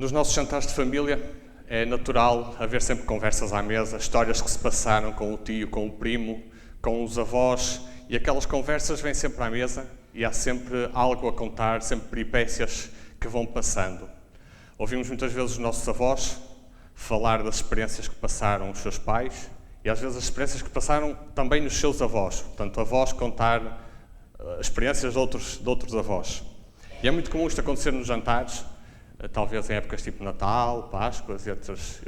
Nos nossos jantares de família é natural haver sempre conversas à mesa, histórias que se passaram com o tio, com o primo, com os avós, e aquelas conversas vêm sempre à mesa e há sempre algo a contar, sempre peripécias que vão passando. Ouvimos muitas vezes os nossos avós falar das experiências que passaram os seus pais e às vezes as experiências que passaram também nos seus avós. Portanto, avós contar experiências de outros avós. E é muito comum isto acontecer nos jantares, talvez em épocas tipo Natal, Páscoas e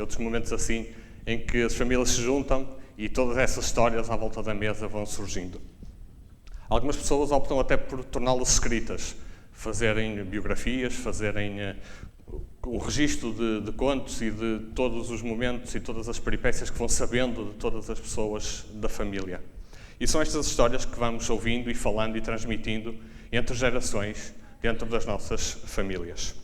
outros momentos assim, em que as famílias se juntam e todas essas histórias à volta da mesa vão surgindo. Algumas pessoas optam até por torná-las escritas, fazerem biografias, fazerem o registro de contos e de todos os momentos e todas as peripécias que vão sabendo de todas as pessoas da família. E são estas histórias que vamos ouvindo e falando e transmitindo entre gerações dentro das nossas famílias.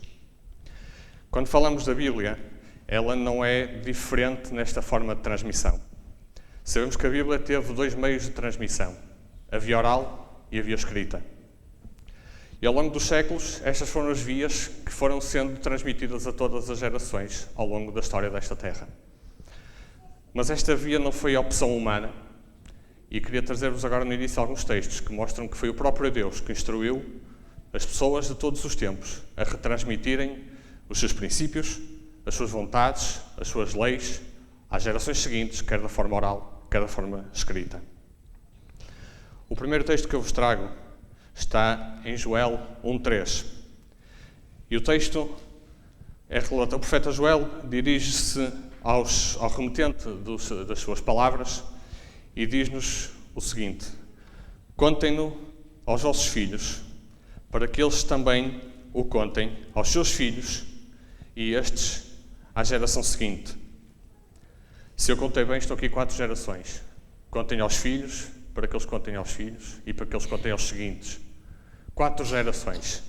Quando falamos da Bíblia, ela não é diferente nesta forma de transmissão. Sabemos que a Bíblia teve dois meios de transmissão, a via oral e a via escrita. E ao longo dos séculos, estas foram as vias que foram sendo transmitidas a todas as gerações ao longo da história desta terra. Mas esta via não foi opção humana, e queria trazer-vos agora no início alguns textos que mostram que foi o próprio Deus que instruiu as pessoas de todos os tempos a retransmitirem os seus princípios, as suas vontades, as suas leis, às gerações seguintes, quer da forma oral, quer da forma escrita. O primeiro texto que eu vos trago está em Joel 1:3. E o texto é relata. O profeta Joel dirige-se ao remetente das suas palavras e diz-nos o seguinte: contem-no aos vossos filhos, para que eles também o contem aos seus filhos e estes à geração seguinte. Se eu contei bem, estou aqui 4 gerações. Contem aos filhos, para que eles contem aos filhos e para que eles contem aos seguintes. 4 gerações.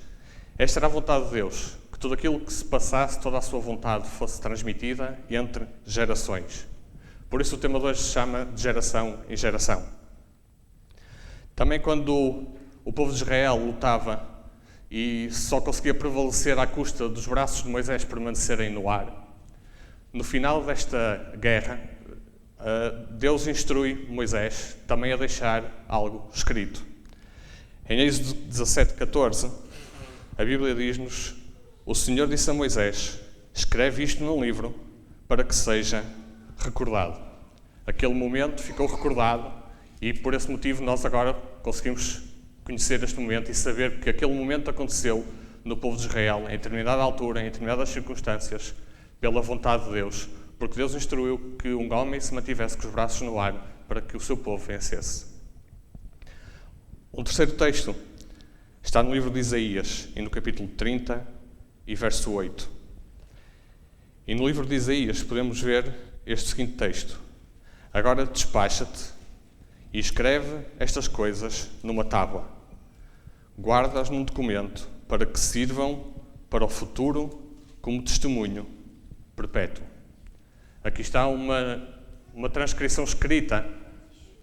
Esta era a vontade de Deus, que tudo aquilo que se passasse, toda a sua vontade fosse transmitida entre gerações. Por isso o tema de hoje se chama de geração em geração. Também quando o povo de Israel lutava e só conseguia prevalecer à custa dos braços de Moisés permanecerem no ar, no final desta guerra, Deus instrui Moisés também a deixar algo escrito. Em Êxodo 17:14, a Bíblia diz-nos: o Senhor disse a Moisés, escreve isto num livro para que seja recordado. Aquele momento ficou recordado e por esse motivo nós agora conseguimos conhecer este momento e saber que aquele momento aconteceu no povo de Israel, em determinada altura, em determinadas circunstâncias, pela vontade de Deus, porque Deus instruiu que um homem se mantivesse com os braços no ar para que o seu povo vencesse. Um terceiro texto está no livro de Isaías, e no capítulo 30 e verso 8. E no livro de Isaías podemos ver este seguinte texto: agora despacha-te e escreve estas coisas numa tábua. Guarda-as num documento para que sirvam para o futuro como testemunho perpétuo. Aqui está uma transcrição escrita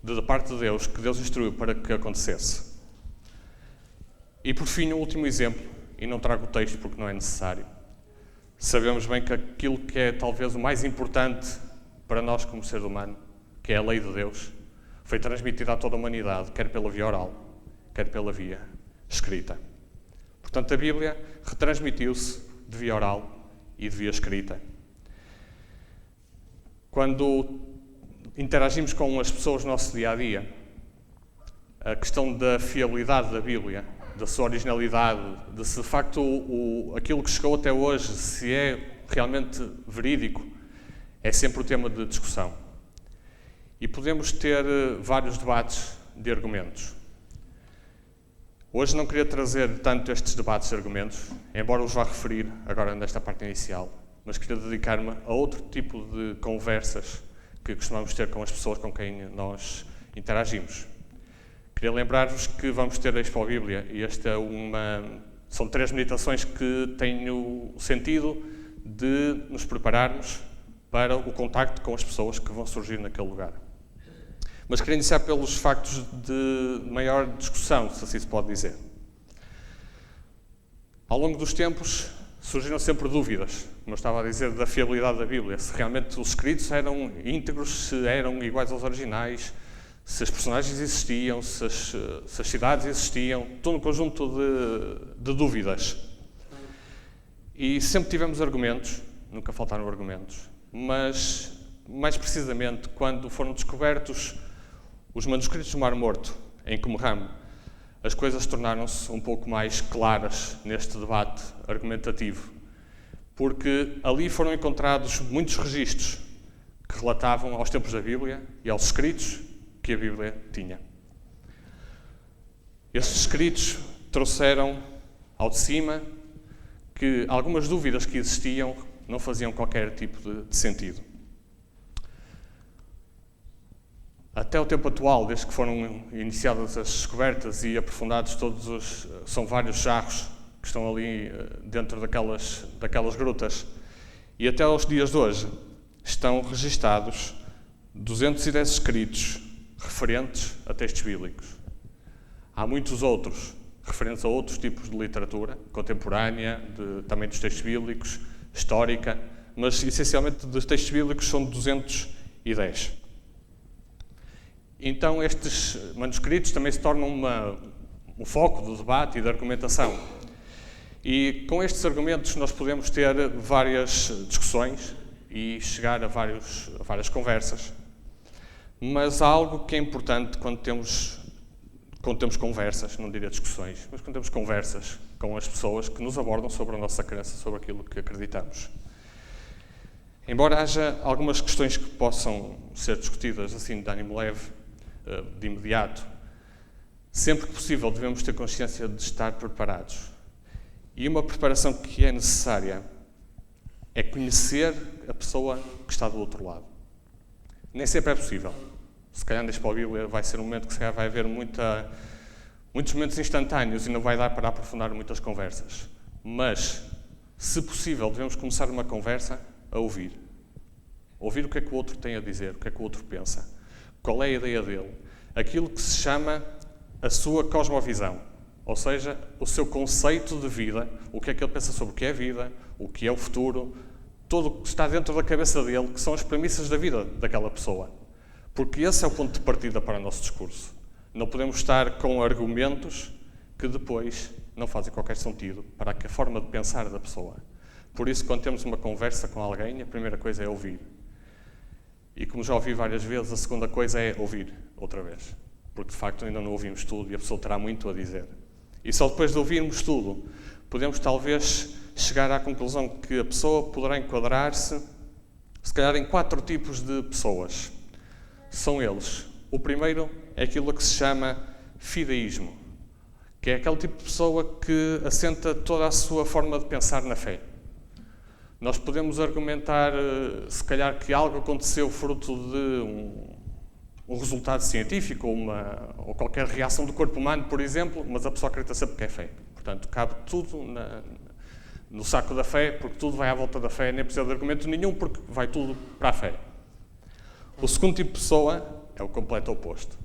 da parte de Deus, que Deus instruiu para que acontecesse. E por fim, o último exemplo, e não trago o texto porque não é necessário. Sabemos bem que aquilo que é talvez o mais importante para nós como ser humano, que é a lei de Deus, foi transmitida a toda a humanidade, quer pela via oral, quer pela via escrita. Portanto, a Bíblia retransmitiu-se de via oral e de via escrita. Quando interagimos com as pessoas no nosso dia-a-dia, a questão da fiabilidade da Bíblia, da sua originalidade, de se de facto aquilo que chegou até hoje, se é realmente verídico, é sempre o tema de discussão. E podemos ter vários debates de argumentos. Hoje não queria trazer tanto estes debates de argumentos, embora os vá referir agora nesta parte inicial, mas queria dedicar-me a outro tipo de conversas que costumamos ter com as pessoas com quem nós interagimos. Queria lembrar-vos que vamos ter a Expo Bíblia e são 3 meditações que têm o sentido de nos prepararmos para o contacto com as pessoas que vão surgir naquele lugar. Mas queria iniciar pelos factos de maior discussão, se assim se pode dizer. Ao longo dos tempos, surgiram sempre dúvidas, como eu estava a dizer, da fiabilidade da Bíblia, se realmente os escritos eram íntegros, se eram iguais aos originais, se as personagens existiam, se as cidades existiam, todo um conjunto de dúvidas. E sempre tivemos argumentos, nunca faltaram argumentos, mas, mais precisamente, quando foram descobertos os manuscritos do Mar Morto, em Qumran, as coisas tornaram-se um pouco mais claras neste debate argumentativo, porque ali foram encontrados muitos registros que relatavam aos tempos da Bíblia e aos escritos que a Bíblia tinha. Esses escritos trouxeram ao de cima que algumas dúvidas que existiam não faziam qualquer tipo de sentido. Até o tempo atual, desde que foram iniciadas as descobertas e aprofundados são vários jarros que estão ali dentro daquelas grutas, e até aos dias de hoje estão registados 210 escritos referentes a textos bíblicos. Há muitos outros referentes a outros tipos de literatura, contemporânea, também dos textos bíblicos, histórica, mas essencialmente dos textos bíblicos são 210. Então estes manuscritos também se tornam um foco do debate e da argumentação. E com estes argumentos nós podemos ter várias discussões e chegar a várias conversas. Mas há algo que é importante quando temos conversas, não diria discussões, mas quando temos conversas com as pessoas que nos abordam sobre a nossa crença, sobre aquilo que acreditamos. Embora haja algumas questões que possam ser discutidas assim de ânimo leve, de imediato, sempre que possível devemos ter consciência de estar preparados. E uma preparação que é necessária é conhecer a pessoa que está do outro lado. Nem sempre é possível. Se calhar neste para a Bíblia vai ser um momento que se calhar vai haver muitos momentos instantâneos e não vai dar para aprofundar muitas conversas. Mas, se possível, devemos começar uma conversa a ouvir. Ouvir o que é que o outro tem a dizer, o que é que o outro pensa. Qual é a ideia dele? Aquilo que se chama a sua cosmovisão, ou seja, o seu conceito de vida, o que é que ele pensa sobre o que é a vida, o que é o futuro, tudo o que está dentro da cabeça dele, que são as premissas da vida daquela pessoa. Porque esse é o ponto de partida para o nosso discurso. Não podemos estar com argumentos que depois não fazem qualquer sentido para a forma de pensar da pessoa. Por isso, quando temos uma conversa com alguém, a primeira coisa é ouvir. E como já ouvi várias vezes, a segunda coisa é ouvir outra vez. Porque, de facto, ainda não ouvimos tudo e a pessoa terá muito a dizer. E só depois de ouvirmos tudo, podemos talvez chegar à conclusão que a pessoa poderá enquadrar-se, se calhar, em 4 tipos de pessoas. São eles. O primeiro é aquilo que se chama fideísmo, que é aquele tipo de pessoa que assenta toda a sua forma de pensar na fé. Nós podemos argumentar, se calhar, que algo aconteceu fruto de um resultado científico ou qualquer reação do corpo humano, por exemplo, mas a pessoa acredita sempre que é fé. Portanto, cabe tudo no saco da fé, porque tudo vai à volta da fé, nem precisa de argumento nenhum, porque vai tudo para a fé. O segundo tipo de pessoa é o completo oposto.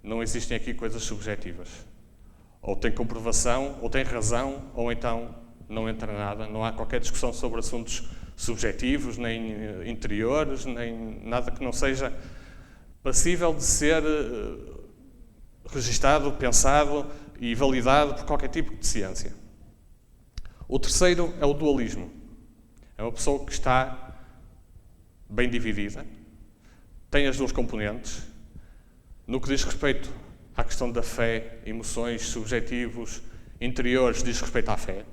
Não existem aqui coisas subjetivas. Ou tem comprovação, ou tem razão, ou então não entra nada. Não há qualquer discussão sobre assuntos subjetivos, nem interiores, nem nada que não seja passível de ser registado, pensado e validado por qualquer tipo de ciência. O terceiro é o dualismo. É uma pessoa que está bem dividida, tem as duas componentes. No que diz respeito à questão da fé, emoções, subjetivos, interiores, diz respeito à fé.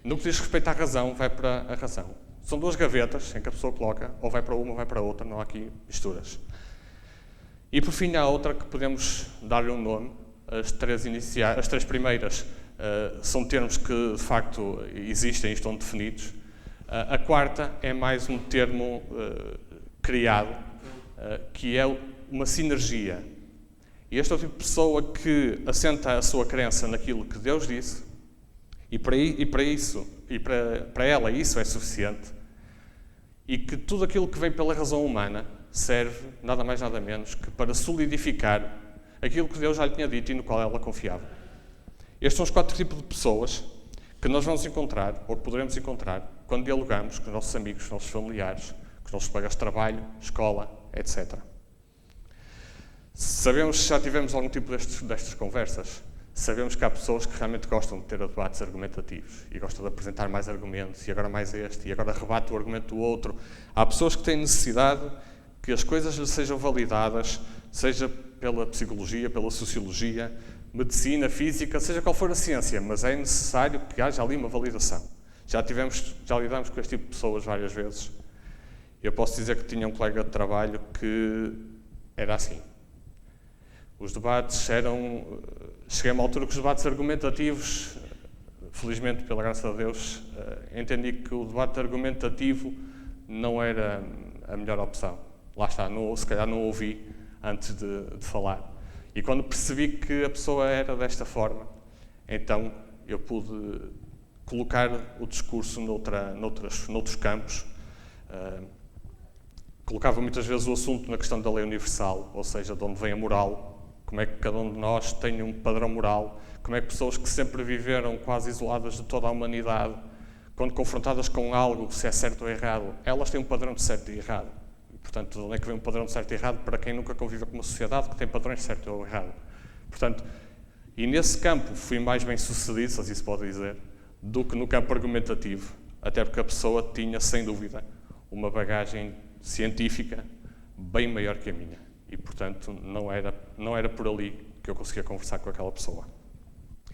No que diz respeito à razão, vai para a razão. São 2 gavetas em que a pessoa coloca, ou vai para uma ou vai para a outra, não há aqui misturas. E por fim há outra que podemos dar-lhe um nome. As 3 primeiras são termos que de facto existem e estão definidos. A quarta é mais um termo criado, que é uma sinergia. E este é o tipo de pessoa que assenta a sua crença naquilo que Deus disse, e para ela isso é suficiente, e que tudo aquilo que vem pela razão humana serve, nada mais nada menos, que para solidificar aquilo que Deus já lhe tinha dito e no qual ela confiava. Estes são os 4 tipos de pessoas que nós vamos encontrar, ou que poderemos encontrar, quando dialogamos com os nossos amigos, com os nossos familiares, com os nossos colegas de trabalho, escola, etc. Sabemos, se já tivemos algum tipo destas conversas, sabemos que há pessoas que realmente gostam de ter debates argumentativos e gostam de apresentar mais argumentos, e agora mais este, e agora rebate o argumento do outro. Há pessoas que têm necessidade que as coisas lhes sejam validadas, seja pela psicologia, pela sociologia, medicina, física, seja qual for a ciência, mas é necessário que haja ali uma validação. Já lidamos com este tipo de pessoas várias vezes. Eu posso dizer que tinha um colega de trabalho que era assim. Os debates eram... Cheguei a uma altura que os debates argumentativos, felizmente, pela graça de Deus, entendi que o debate argumentativo não era a melhor opção. Lá está, se calhar não ouvi antes de falar. E quando percebi que a pessoa era desta forma, então eu pude colocar o discurso noutros campos. Colocava muitas vezes o assunto na questão da lei universal, ou seja, de onde vem a moral, como é que cada um de nós tem um padrão moral, como é que pessoas que sempre viveram quase isoladas de toda a humanidade, quando confrontadas com algo, se é certo ou errado, elas têm um padrão de certo e errado. Portanto, onde é que vem um padrão de certo e errado para quem nunca convive com uma sociedade que tem padrões de certo ou errado? Portanto, e nesse campo fui mais bem sucedido, se assim se pode dizer, do que no campo argumentativo, até porque a pessoa tinha, sem dúvida, uma bagagem científica bem maior que a minha. E, portanto, não era por ali que eu conseguia conversar com aquela pessoa.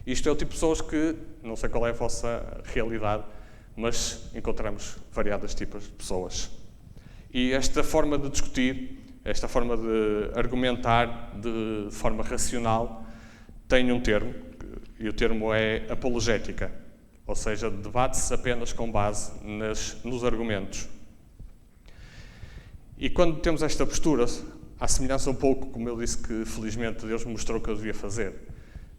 Isto é o tipo de pessoas que, não sei qual é a vossa realidade, mas encontramos variados tipos de pessoas. E esta forma de discutir, esta forma de argumentar de forma racional, tem um termo, e o termo é apologética, ou seja, debate-se apenas com base nos argumentos. E quando temos esta postura, à semelhança um pouco, como eu disse, que felizmente Deus me mostrou que eu devia fazer,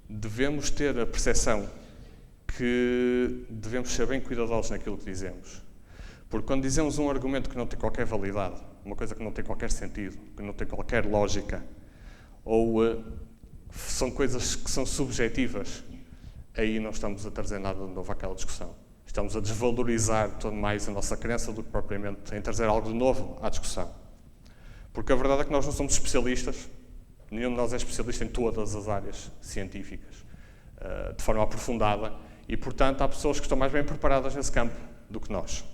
devemos ter a percepção que devemos ser bem cuidadosos naquilo que dizemos. Porque quando dizemos um argumento que não tem qualquer validade, uma coisa que não tem qualquer sentido, que não tem qualquer lógica, ou são coisas que são subjetivas, aí não estamos a trazer nada de novo àquela discussão. Estamos a desvalorizar todo mais a nossa crença do que propriamente em trazer algo de novo à discussão. Porque a verdade é que nós não somos especialistas, nenhum de nós é especialista em todas as áreas científicas, de forma aprofundada, e, portanto, há pessoas que estão mais bem preparadas nesse campo do que nós.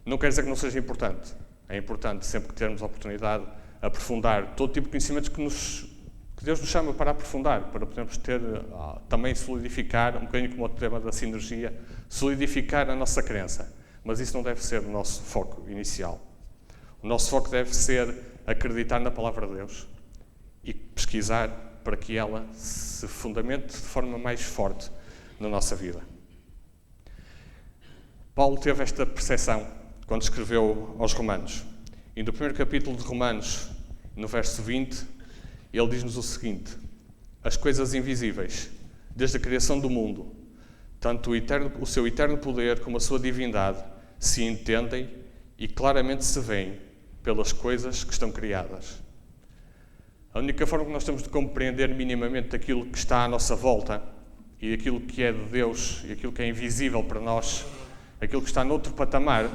Não quer dizer que não seja importante. É importante, sempre que termos a oportunidade, aprofundar todo tipo de conhecimentos que Deus nos chama para aprofundar, para podermos ter, também solidificar, um bocadinho como o tema da sinergia, solidificar a nossa crença. Mas isso não deve ser o nosso foco inicial. O nosso foco deve ser acreditar na Palavra de Deus e pesquisar para que ela se fundamente de forma mais forte na nossa vida. Paulo teve esta percepção quando escreveu aos Romanos. E no primeiro capítulo de Romanos, no verso 20, ele diz-nos o seguinte: as coisas invisíveis, desde a criação do mundo, tanto o seu eterno poder como a sua divindade, se entendem e claramente se veem pelas coisas que estão criadas. A única forma que nós temos de compreender minimamente aquilo que está à nossa volta e aquilo que é de Deus e aquilo que é invisível para nós, aquilo que está noutro patamar,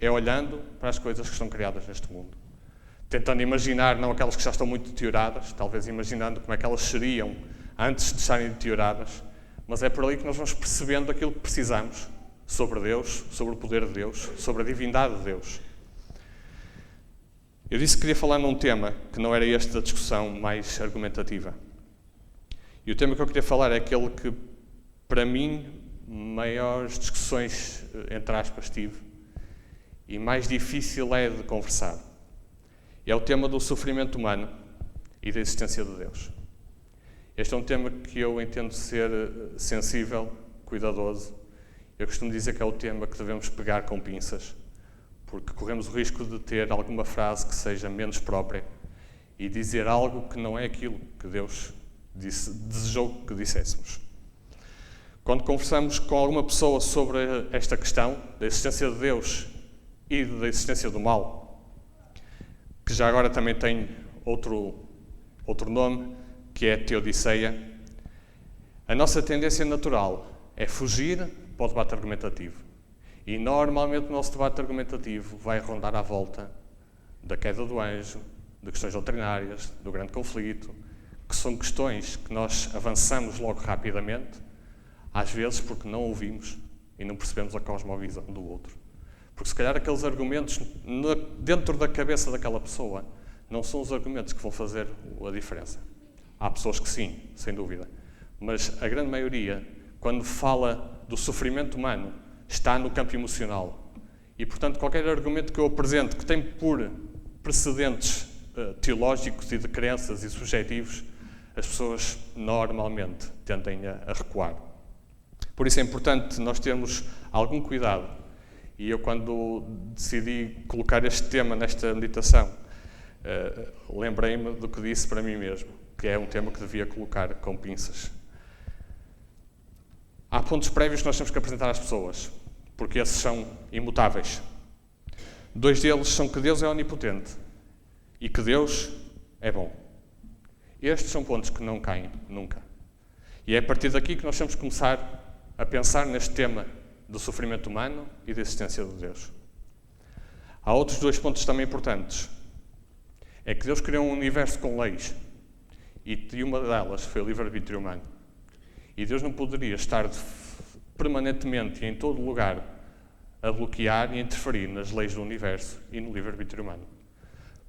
é olhando para as coisas que estão criadas neste mundo. Tentando imaginar, não aquelas que já estão muito deterioradas, talvez imaginando como é que elas seriam antes de estarem deterioradas, mas é por ali que nós vamos percebendo aquilo que precisamos sobre Deus, sobre o poder de Deus, sobre a divindade de Deus. Eu disse que queria falar num tema que não era este da discussão mais argumentativa. E o tema que eu queria falar é aquele que, para mim, maiores discussões, entre aspas, tive, e mais difícil é de conversar. E é o tema do sofrimento humano e da existência de Deus. Este é um tema que eu entendo ser sensível, cuidadoso. Eu costumo dizer que é o tema que devemos pegar com pinças, porque corremos o risco de ter alguma frase que seja menos própria e dizer algo que não é aquilo que Deus desejou que disséssemos. Quando conversamos com alguma pessoa sobre esta questão da existência de Deus e da existência do mal, que já agora também tem outro nome, que é teodiceia, a nossa tendência natural é fugir para o debate argumentativo. E normalmente o nosso debate argumentativo vai rondar à volta da queda do anjo, de questões doutrinárias, do grande conflito, que são questões que nós avançamos logo rapidamente, às vezes porque não ouvimos e não percebemos a cosmovisão do outro. Porque se calhar aqueles argumentos dentro da cabeça daquela pessoa não são os argumentos que vão fazer a diferença. Há pessoas que sim, sem dúvida. Mas a grande maioria, quando fala do sofrimento humano, está no campo emocional. E, portanto, qualquer argumento que eu apresente que tem por precedentes teológicos e de crenças e subjetivos, as pessoas normalmente tendem a recuar. Por isso é importante nós termos algum cuidado. E eu, quando decidi colocar este tema nesta meditação, lembrei-me do que disse para mim mesmo, que é um tema que devia colocar com pinças. Há pontos prévios que nós temos que apresentar às pessoas, porque esses são imutáveis. 2 deles são que Deus é onipotente e que Deus é bom. Estes são pontos que não caem nunca. E é a partir daqui que nós temos que começar a pensar neste tema do sofrimento humano e da existência de Deus. Há outros 2 pontos também importantes. É que Deus criou um universo com leis e uma delas foi o livre-arbítrio humano. E Deus não poderia estar permanentemente e em todo lugar a bloquear e interferir nas leis do universo e no livre-arbítrio humano.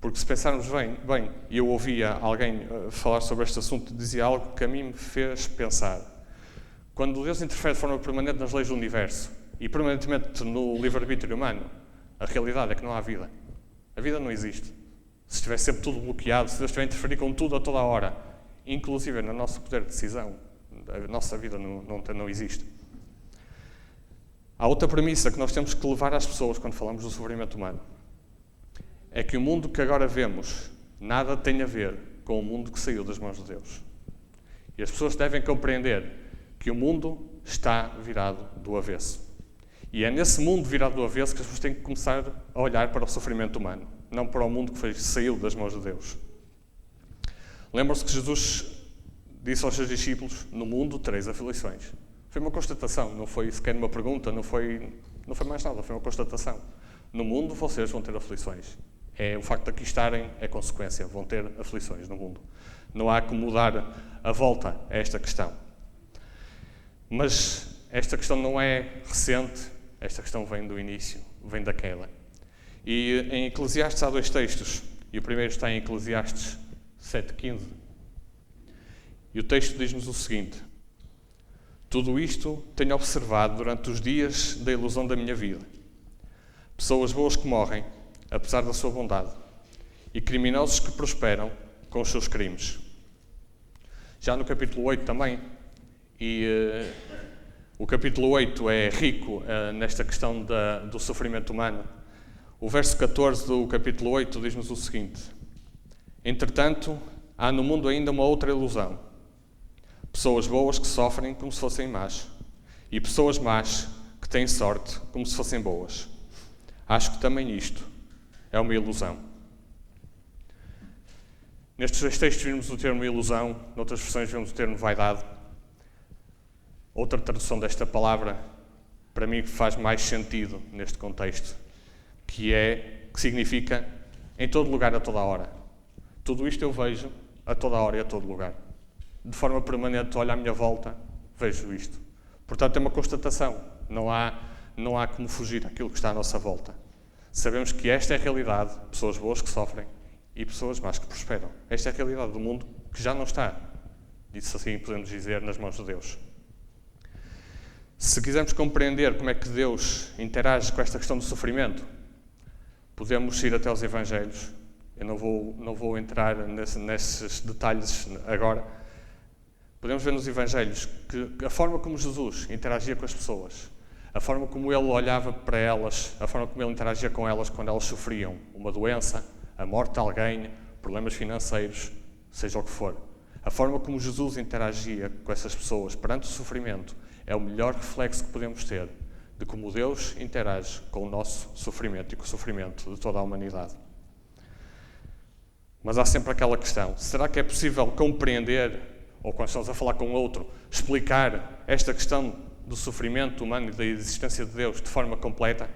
Porque se pensarmos bem, e eu ouvia alguém falar sobre este assunto, dizia algo que a mim me fez pensar. Quando Deus interfere de forma permanente nas leis do universo e permanentemente no livre-arbítrio humano, a realidade é que não há vida. A vida não existe. Se estiver sempre tudo bloqueado, se Deus estiver a interferir com tudo a toda a hora, inclusive no nosso poder de decisão, a nossa vida não existe. Há outra premissa que nós temos que levar às pessoas quando falamos do sofrimento humano. É que o mundo que agora vemos nada tem a ver com o mundo que saiu das mãos de Deus. E as pessoas devem compreender que o mundo está virado do avesso. E é nesse mundo virado do avesso que as pessoas têm que começar a olhar para o sofrimento humano, não para o mundo que saiu das mãos de Deus. Lembram-se que Jesus disse aos seus discípulos: no mundo tereis aflições. Foi uma constatação, não foi sequer uma pergunta, não foi mais nada, foi uma constatação. No mundo vocês vão ter aflições. O facto de aqui estarem é consequência, vão ter aflições no mundo. Não há como dar a volta a esta questão. Mas esta questão não é recente, esta questão vem do início, vem da queda. E em Eclesiastes há 2 textos, e o primeiro está em Eclesiastes 7,15. E o texto diz-nos o seguinte: tudo isto tenho observado durante os dias da ilusão da minha vida. Pessoas boas que morrem, apesar da sua bondade, e criminosos que prosperam com os seus crimes. Já no capítulo 8 também, o capítulo 8 é rico nesta questão do sofrimento humano. O verso 14 do capítulo 8 diz-nos o seguinte: entretanto, há no mundo ainda uma outra ilusão. Pessoas boas que sofrem como se fossem más, e pessoas más que têm sorte como se fossem boas. Acho que também isto é uma ilusão. Nestes 2 textos vimos o termo ilusão, noutras versões vemos o termo vaidade. Outra tradução desta palavra, para mim, faz mais sentido neste contexto, que significa em todo lugar, a toda hora. Tudo isto eu vejo a toda hora e a todo lugar. De forma permanente, olho à minha volta, vejo isto. Portanto, é uma constatação. Não há como fugir daquilo que está à nossa volta. Sabemos que esta é a realidade, pessoas boas que sofrem e pessoas más que prosperam. Esta é a realidade do mundo que já não está, isso assim podemos dizer, nas mãos de Deus. Se quisermos compreender como é que Deus interage com esta questão do sofrimento, podemos ir até os Evangelhos. Eu não vou entrar nesses detalhes agora. Podemos ver nos Evangelhos que a forma como Jesus interagia com as pessoas, a forma como ele olhava para elas, a forma como ele interagia com elas quando elas sofriam uma doença, a morte de alguém, problemas financeiros, seja o que for. A forma como Jesus interagia com essas pessoas perante o sofrimento é o melhor reflexo que podemos ter de como Deus interage com o nosso sofrimento e com o sofrimento de toda a humanidade. Mas há sempre aquela questão: será que é possível compreender, ou quando estamos a falar com outro, explicar esta questão do sofrimento humano e da existência de Deus de forma completa?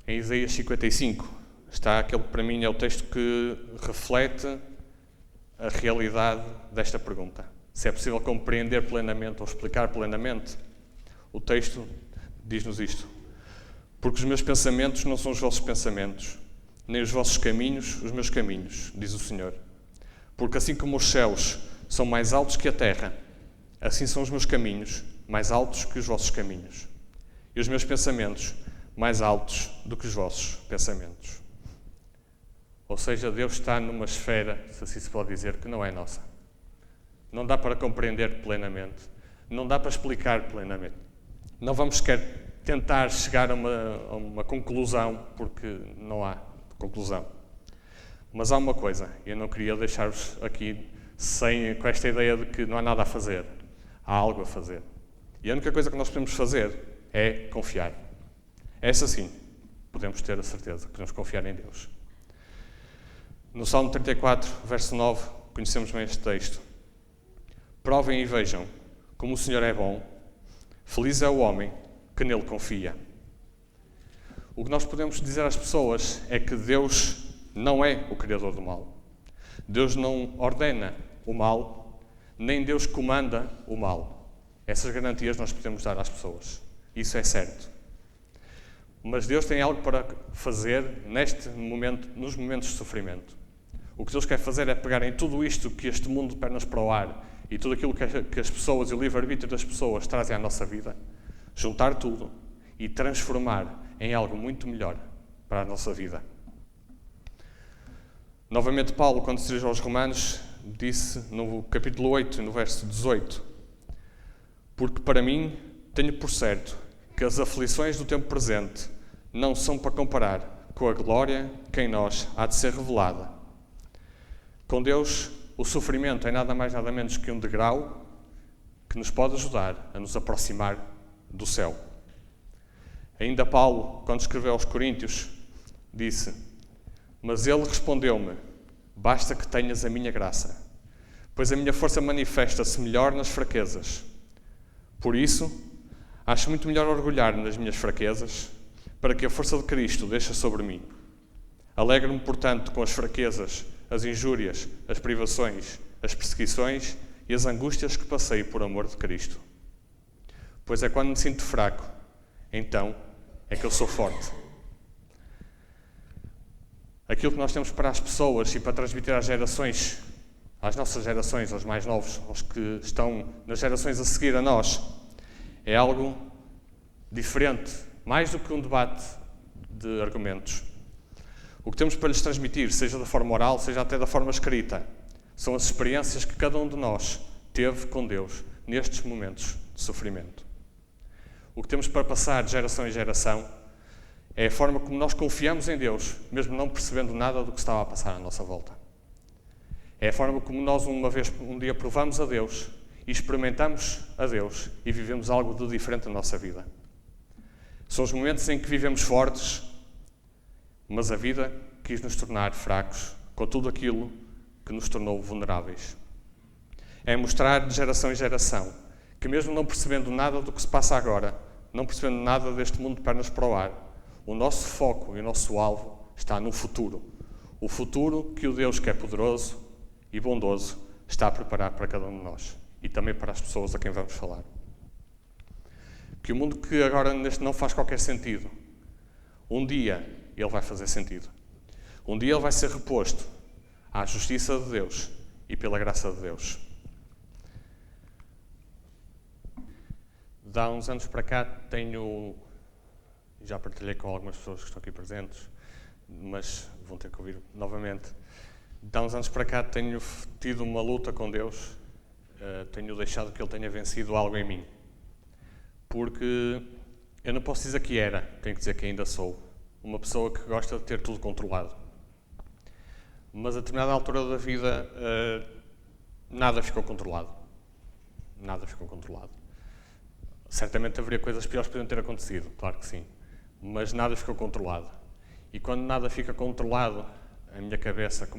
Em Isaías 55 está aquele que para mim é o texto que reflete a realidade desta pergunta. Se é possível compreender plenamente ou explicar plenamente, o texto diz-nos isto. Porque os meus pensamentos não são os vossos pensamentos, nem os vossos caminhos os meus caminhos, diz o Senhor. Porque assim como os céus são mais altos que a terra, assim são os meus caminhos mais altos que os vossos caminhos, e os meus pensamentos mais altos do que os vossos pensamentos. Ou seja, Deus está numa esfera, se assim se pode dizer, que não é nossa. Não dá para compreender plenamente, não dá para explicar plenamente. Não vamos sequer tentar chegar a uma conclusão, porque não há conclusão. Mas há uma coisa, eu não queria deixar-vos aqui com esta ideia de que não há nada a fazer. Há algo a fazer. E a única coisa que nós podemos fazer é confiar. Essa sim, podemos ter a certeza, podemos confiar em Deus. No Salmo 34, verso 9, conhecemos bem este texto. Provem e vejam como o Senhor é bom, feliz é o homem que nele confia. O que nós podemos dizer às pessoas é que Deus não é o criador do mal. Deus não ordena o mal, nem Deus comanda o mal. Essas garantias nós podemos dar às pessoas. Isso é certo. Mas Deus tem algo para fazer nos momentos de sofrimento. O que Deus quer fazer é pegar em tudo isto que este mundo de pernas para o ar e tudo aquilo que as pessoas e o livre-arbítrio das pessoas trazem à nossa vida, juntar tudo e transformar em algo muito melhor para a nossa vida. Novamente, Paulo, quando se dirige aos Romanos, disse no capítulo 8, no verso 18: Porque para mim tenho por certo que as aflições do tempo presente não são para comparar com a glória que em nós há de ser revelada. Com Deus, o sofrimento é nada mais nada menos que um degrau que nos pode ajudar a nos aproximar do céu. Ainda Paulo, quando escreveu aos Coríntios, disse: Mas ele respondeu-me: Basta que tenhas a minha graça, pois a minha força manifesta-se melhor nas fraquezas. Por isso, acho muito melhor orgulhar nas minhas fraquezas, para que a força de Cristo deixe sobre mim. Alegro-me, portanto, com as fraquezas, as injúrias, as privações, as perseguições e as angústias que passei por amor de Cristo. Pois é quando me sinto fraco, então é que eu sou forte. Aquilo que nós temos para as pessoas e para transmitir às gerações, às nossas gerações, aos mais novos, aos que estão nas gerações a seguir a nós, é algo diferente, mais do que um debate de argumentos. O que temos para lhes transmitir, seja da forma oral, seja até da forma escrita, são as experiências que cada um de nós teve com Deus nestes momentos de sofrimento. O que temos para passar de geração em geração é a forma como nós confiamos em Deus, mesmo não percebendo nada do que estava a passar à nossa volta. É a forma como nós um dia provamos a Deus e experimentamos a Deus e vivemos algo de diferente na nossa vida. São os momentos em que vivemos fortes, mas a vida quis nos tornar fracos com tudo aquilo que nos tornou vulneráveis. É mostrar de geração em geração que mesmo não percebendo nada do que se passa agora, não percebendo nada deste mundo de pernas para o ar, o nosso foco e o nosso alvo está no futuro. O futuro que o Deus que é poderoso e bondoso está a preparar para cada um de nós e também para as pessoas a quem vamos falar. Que o mundo que agora neste não faz qualquer sentido, um dia ele vai fazer sentido. Um dia ele vai ser reposto à justiça de Deus e pela graça de Deus. De há uns anos para cá já partilhei com algumas pessoas que estão aqui presentes, mas vão ter que ouvir novamente. De há uns anos para cá tenho tido uma luta com Deus, tenho deixado que Ele tenha vencido algo em mim. Porque eu não posso dizer que era, tenho que dizer que ainda sou uma pessoa que gosta de ter tudo controlado. Mas a determinada altura da vida, nada ficou controlado. Nada ficou controlado. Certamente haveria coisas piores que podiam ter acontecido, claro que sim. Mas nada ficou controlado. E quando nada fica controlado, a minha cabeça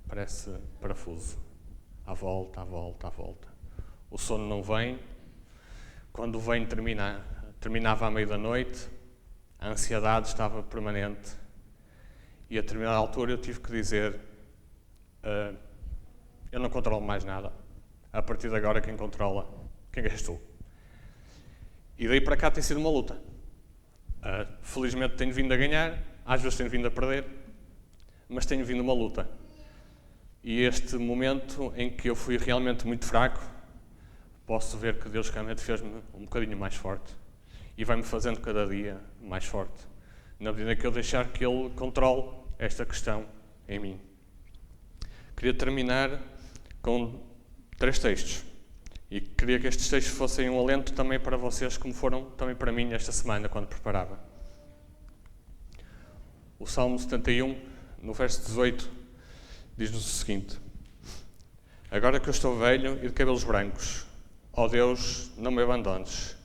parece parafuso. À volta, à volta, à volta. O sono não vem, quando o venho terminava à meia da noite, a ansiedade estava permanente e a determinada altura eu tive que dizer eu não controlo mais nada. A partir de agora quem controla, quem és tu? E daí para cá tem sido uma luta. Felizmente tenho vindo a ganhar, às vezes tenho vindo a perder, mas tenho vindo uma luta. E este momento em que eu fui realmente muito fraco, posso ver que Deus realmente fez-me um bocadinho mais forte e vai-me fazendo cada dia mais forte, na medida que eu deixar que Ele controle esta questão em mim. Queria terminar com 3 textos e queria que estes textos fossem um alento também para vocês, como foram também para mim esta semana, quando preparava. O Salmo 71, no verso 18, diz-nos o seguinte: agora que eu estou velho e de cabelos brancos, ó Deus, não me abandones,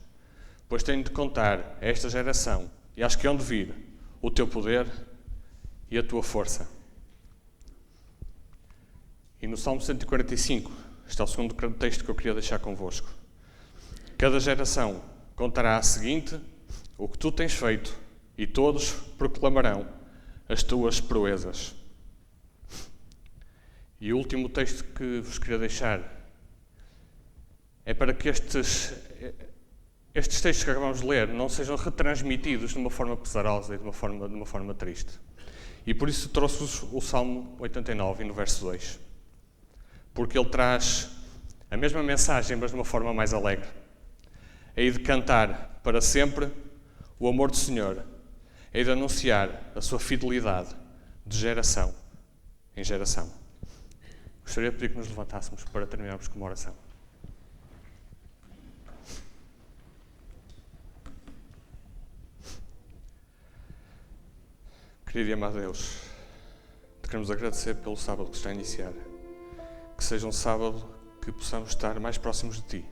pois tenho de contar a esta geração e às que hão de vir o teu poder e a tua força. E no Salmo 145 está o segundo texto que eu queria deixar convosco. Cada geração contará a seguinte o que tu tens feito e todos proclamarão as tuas proezas. E o último texto que vos queria deixar é para que estes textos que acabamos de ler não sejam retransmitidos de uma forma pesarosa e de uma forma triste. E por isso trouxe-vos o Salmo 89, no verso 2. Porque ele traz a mesma mensagem, mas de uma forma mais alegre. Hei de cantar para sempre o amor do Senhor. Hei de anunciar a sua fidelidade de geração em geração. Gostaria de pedir que nos levantássemos para terminarmos com uma oração. Querido e amado Deus, te queremos agradecer pelo sábado que está a iniciar. Que seja um sábado que possamos estar mais próximos de Ti,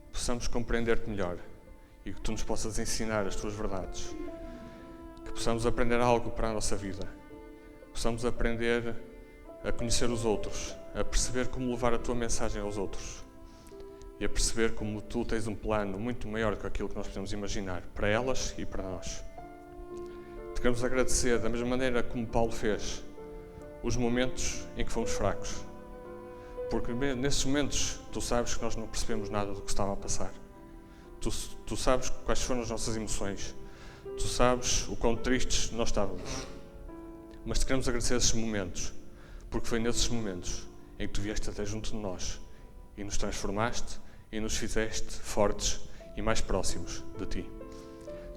que possamos compreender-te melhor e que Tu nos possas ensinar as Tuas verdades, que possamos aprender algo para a nossa vida, que possamos aprender a conhecer os outros, a perceber como levar a Tua mensagem aos outros e a perceber como Tu tens um plano muito maior do que aquilo que nós podemos imaginar para elas e para nós. Te queremos agradecer da mesma maneira como Paulo fez os momentos em que fomos fracos. Porque nesses momentos, Tu sabes que nós não percebemos nada do que estava a passar. Tu sabes quais foram as nossas emoções. Tu sabes o quão tristes nós estávamos. Mas te queremos agradecer esses momentos, porque foi nesses momentos em que Tu vieste até junto de nós e nos transformaste e nos fizeste fortes e mais próximos de Ti.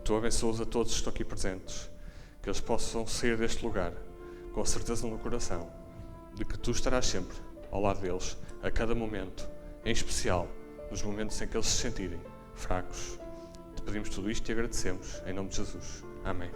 Tu abençoas a todos que estão aqui presentes, que eles possam sair deste lugar com a certeza no coração de que Tu estarás sempre ao lado deles, a cada momento, em especial nos momentos em que eles se sentirem fracos. Te pedimos tudo isto e agradecemos, em nome de Jesus. Amém.